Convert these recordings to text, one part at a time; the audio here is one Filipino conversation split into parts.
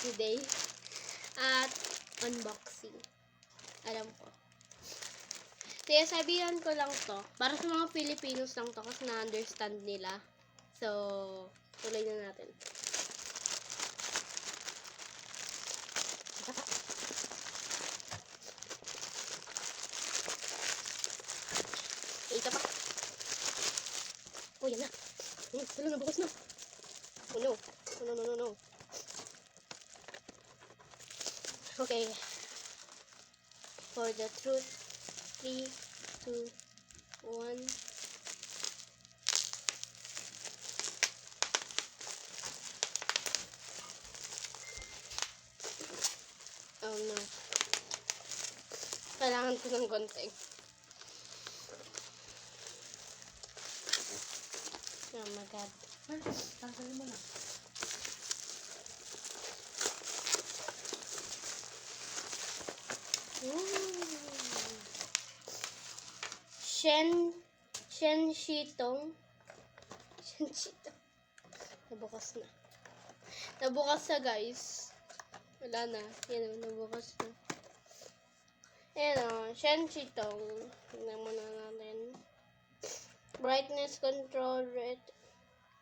today. At unboxing. Alam ko. Kaya sabihan ko lang to. Para sa mga Filipinos lang to kasi na-understand nila. So, tuloy na natin. Ito pa. Oh, yan na. Wala na, bukas na. Oh no. Oh, no. Okay. For the truth. 3, 2, 1. Oh no. Kailangan ko ng gunting. Oh my god. Tanggalin mo na. Shen Shitong. Nabukas na. Nabukas na, guys. Wala na. Yan o, nabukas na. Ayan o, Shen Shitong. Tignan muna natin. Brightness control,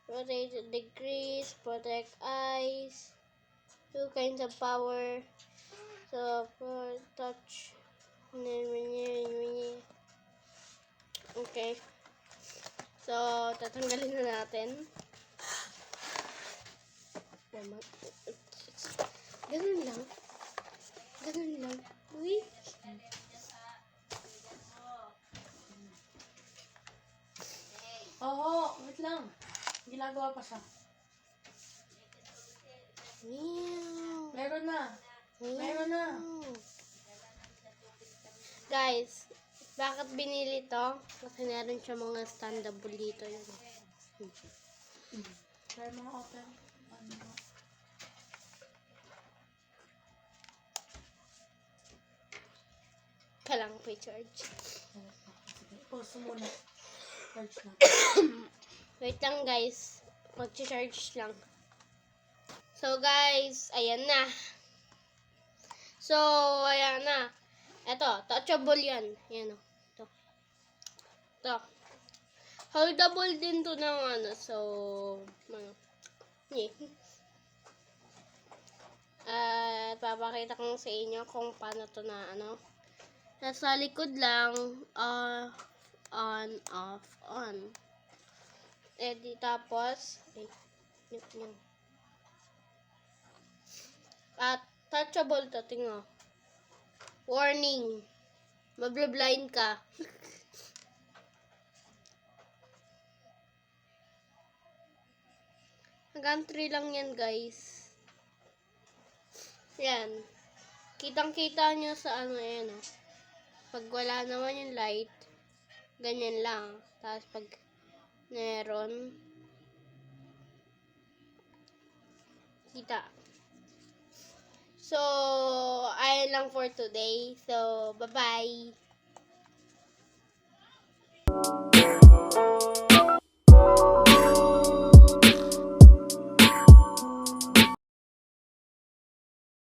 rotate degrees, protect eyes, 2 kinds of power, so for touch, okay, so tatanggalin na natin. Ganun lang, uy. Oo, wait lang. Ginagawa pa siya. Meron na. Guys, bakit binili to? Kasi meron siya mga standable dito. Meron mga open. Kailangan ko i-charge. Pause muna. Charge na. Wait lang, guys. Mag-charge lang. So, guys, ayan na. So, ayan na. Ito, touchable yan. Ayan o. Ito. Holdable din to ng ano. So, papakita ko sa inyo kung paano to na ano. Nasa likod lang, on, off, on. Di tapos, yun. At touchable to, tingnan. Warning, mabla-blind ka. Hanggang 3 lang yan, guys. Yan. Kitang-kita nyo sa ano yan, oh. Pag wala naman yung light, ganyan lang. Tapos pag meron, kita. So, ayan lang for today. So, bye-bye.